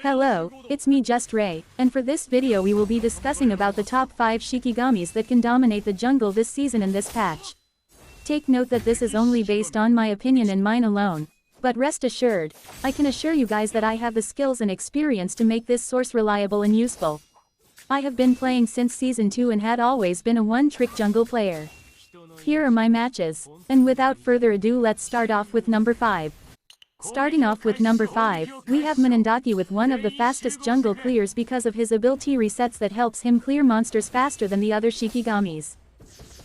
Hello, it's me Just Ray, and for this video we will be discussing about the top 5 Shikigamis that can dominate the jungle this season in this patch. Take note that this is only based on my opinion and mine alone. But rest assured, I can assure you guys that I have the skills and experience to make this source reliable and useful. I have been playing since Season 2 and had always been a one-trick jungle player. Here are my matches, and without further ado let's start off with number 5. Starting off with number 5, we have Manendaki with one of the fastest jungle clears because of his ability resets that helps him clear monsters faster than the other Shikigamis.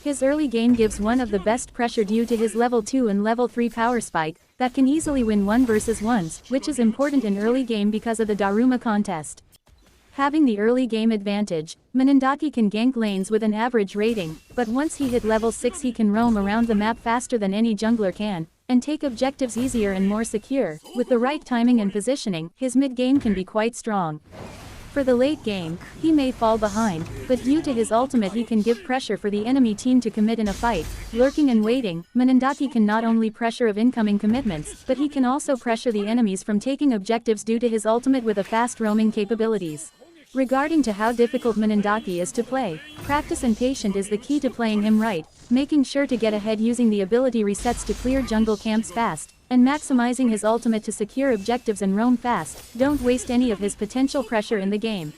His early game gives one of the best pressure due to his level 2 and level 3 power spike, that can easily win 1 versus 1s, which is important in early game because of the Daruma contest. Having the early game advantage, Manendaki can gank lanes with an average rating, but once he hit level 6 he can roam around the map faster than any jungler can, and take objectives easier and more secure. With the right timing and positioning, his mid-game can be quite strong. For the late game, he may fall behind, but due to his ultimate he can give pressure for the enemy team to commit in a fight. Lurking and waiting, Manendaki can not only pressure of incoming commitments, but he can also pressure the enemies from taking objectives due to his ultimate with a fast roaming capabilities. Regarding to how difficult Manendaki is to play, practice and patience is the key to playing him right, making sure to get ahead using the ability resets to clear jungle camps fast, and maximizing his ultimate to secure objectives and roam fast. Don't waste any of his potential pressure in the game.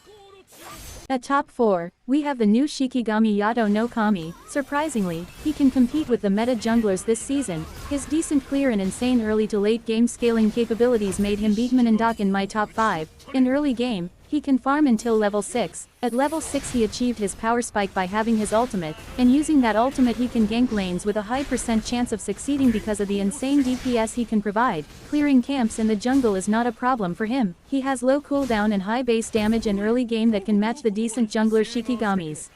At top 4, we have the new Shikigami Yato no Kami. Surprisingly, he can compete with the meta junglers this season. His decent clear and insane early to late game scaling capabilities made him beat Manendaki in my top 5. In early game, he can farm until level 6. At level 6 he achieved his power spike by having his ultimate, and using that ultimate he can gank lanes with a high % chance of succeeding because of the insane DPS he can provide. Clearing camps in the jungle is not a problem for him. He has low cooldown and high base damage in early game that can match the decent jungler Shikigamis.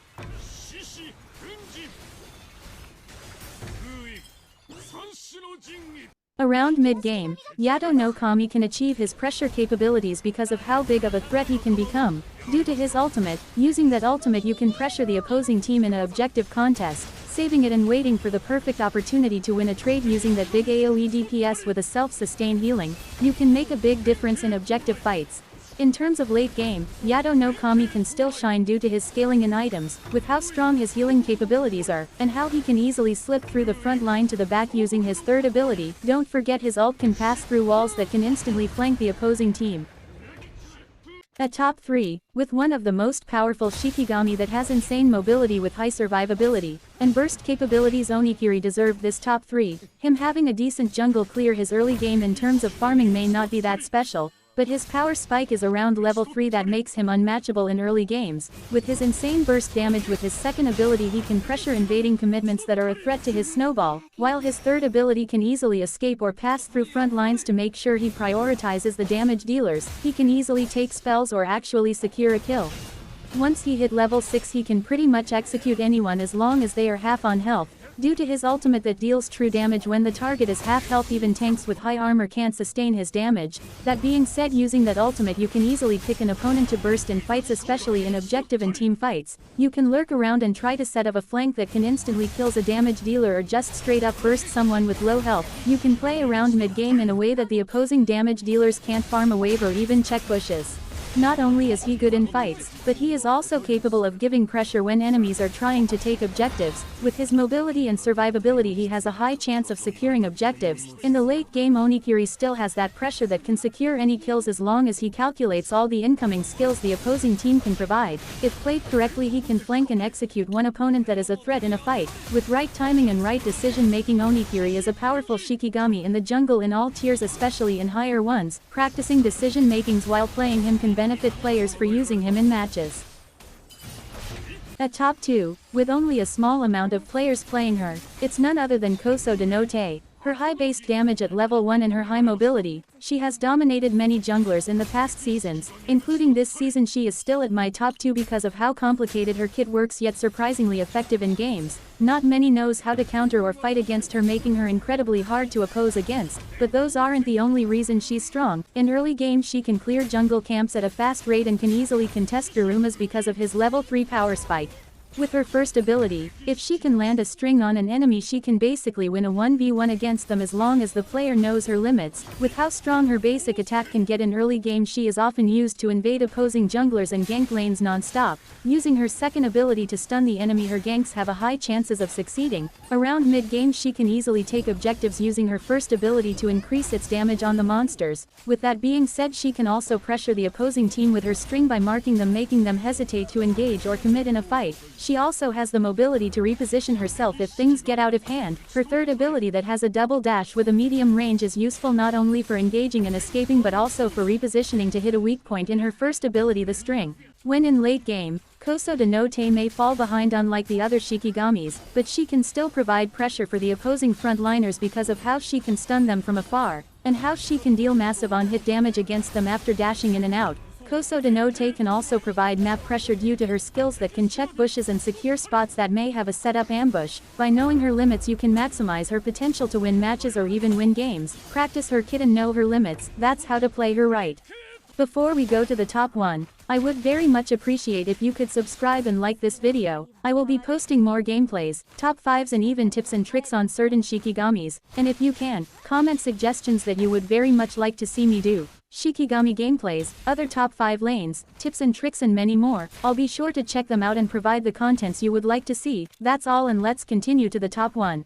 Around mid-game, Yato no Kami can achieve his pressure capabilities because of how big of a threat he can become. Due to his ultimate, using that ultimate you can pressure the opposing team in an objective contest, saving it and waiting for the perfect opportunity to win a trade using that big AoE DPS with a self-sustain healing. You can make a big difference in objective fights. In terms of late game, Yato no Kami can still shine due to his scaling in items, with how strong his healing capabilities are, and how he can easily slip through the front line to the back using his third ability. Don't forget his ult can pass through walls that can instantly flank the opposing team. At top 3, with one of the most powerful Shikigami that has insane mobility with high survivability and burst capabilities, Onikiri deserved this top 3. Him having a decent jungle clear his early game in terms of farming may not be that special, but his power spike is around level 3 that makes him unmatchable in early games. With his insane burst damage with his second ability he can pressure invading commitments that are a threat to his snowball, while his third ability can easily escape or pass through front lines to make sure he prioritizes the damage dealers. He can easily take spells or actually secure a kill. Once he hit level 6 he can pretty much execute anyone as long as they are half on health. Due to his ultimate that deals true damage when the target is half health, even tanks with high armor can't sustain his damage. That being said, using that ultimate you can easily pick an opponent to burst in fights, especially in objective and team fights. You can lurk around and try to set up a flank that can instantly kills a damage dealer or just straight up burst someone with low health. You can play around mid game in a way that the opposing damage dealers can't farm a wave or even check bushes. Not only is he good in fights, but he is also capable of giving pressure when enemies are trying to take objectives. With his mobility and survivability he has a high chance of securing objectives. In the late game Onikiri still has that pressure that can secure any kills as long as he calculates all the incoming skills the opposing team can provide. If played correctly he can flank and execute one opponent that is a threat in a fight. With right timing and right decision making, Onikiri is a powerful Shikigami in the jungle in all tiers, especially in higher ones. Practicing decision makings while playing him can benefit players for using him in matches. At top 2, with only a small amount of players playing her, it's none other than Koso Denote. Her high base damage at level 1 and her high mobility, she has dominated many junglers in the past seasons, including this season. She is still at my top 2 because of how complicated her kit works, yet surprisingly effective in games. Not many knows how to counter or fight against her, making her incredibly hard to oppose against, but those aren't the only reason she's strong. In early games she can clear jungle camps at a fast rate and can easily contest Darumas because of his level 3 power spike. With her first ability, if she can land a string on an enemy, she can basically win a 1v1 against them as long as the player knows her limits. With how strong her basic attack can get in early game, she is often used to invade opposing junglers and gank lanes non-stop. Using her second ability to stun the enemy, her ganks have a high chances of succeeding. Around mid-game, she can easily take objectives using her first ability to increase its damage on the monsters. With that being said, she can also pressure the opposing team with her string by marking them, making them hesitate to engage or commit in a fight. She also has the mobility to reposition herself if things get out of hand. Her third ability, that has a double dash with a medium range, is useful not only for engaging and escaping but also for repositioning to hit a weak point in her first ability, the string. When in late game, Koso de Note may fall behind unlike the other Shikigamis, but she can still provide pressure for the opposing frontliners because of how she can stun them from afar, and how she can deal massive on-hit damage against them after dashing in and out. Koso de Note can also provide map pressure due to her skills that can check bushes and secure spots that may have a set-up ambush. By knowing her limits, you can maximize her potential to win matches or even win games. Practice her kit and know her limits, that's how to play her right. Before we go to the top 1, I would very much appreciate if you could subscribe and like this video. I will be posting more gameplays, top 5s and even tips and tricks on certain Shikigamis, and if you can, comment suggestions that you would very much like to see me do. Shikigami gameplays, other top 5 lanes, tips and tricks and many more. I'll be sure to check them out and provide the contents you would like to see. That's all, and let's continue to the top 1.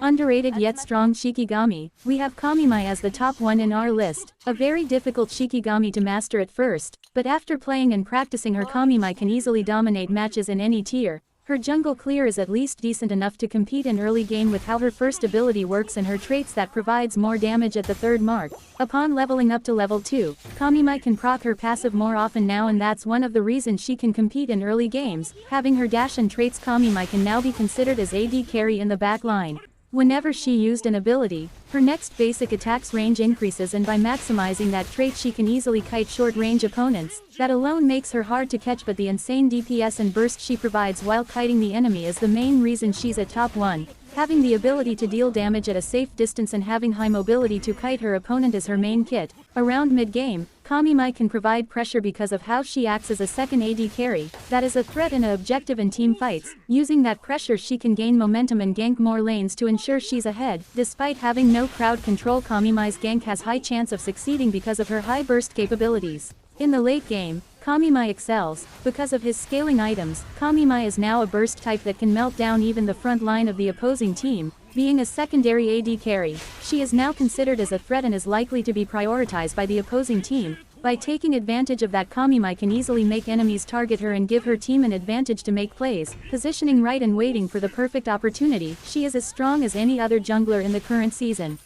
Underrated yet strong Shikigami. We have Kamimai as the top 1 in our list. A very difficult Shikigami to master at first, but after playing and practicing her, Kamimai can easily dominate matches in any tier. Her jungle clear is at least decent enough to compete in early game with how her first ability works and her traits that provides more damage at the third mark. Upon leveling up to level 2, Kamimai can proc her passive more often now, and that's one of the reasons she can compete in early games. Having her dash and traits, Kamimai can now be considered as AD carry in the back line. Whenever she used an ability, her next basic attack's range increases, and by maximizing that trait she can easily kite short-range opponents. That alone makes her hard to catch, but the insane DPS and burst she provides while kiting the enemy is the main reason she's at top 1. Having the ability to deal damage at a safe distance and having high mobility to kite her opponent is her main kit. Around mid-game, Kamimai can provide pressure because of how she acts as a second AD carry, that is a threat in objective and team fights. Using that pressure, she can gain momentum and gank more lanes to ensure she's ahead. Despite having no crowd control, Kamimai's gank has high chance of succeeding because of her high burst capabilities. In the late game, Kamimai excels. Because of his scaling items, Kamimai is now a burst type that can melt down even the front line of the opposing team. Being a secondary AD carry, she is now considered as a threat and is likely to be prioritized by the opposing team. By taking advantage of that, Kamimai can easily make enemies target her and give her team an advantage to make plays. Positioning right and waiting for the perfect opportunity, she is as strong as any other jungler in the current season.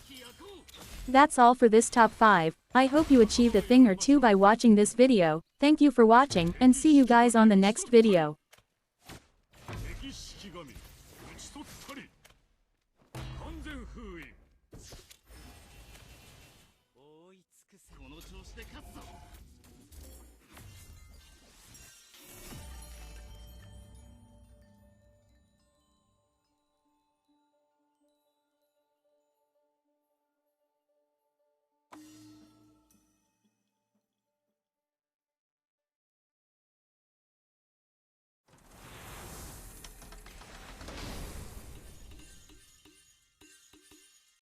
That's all for this top 5. I hope you achieved a thing or two by watching this video. Thank you for watching, and see you guys on the next video. この調子で勝つぞ。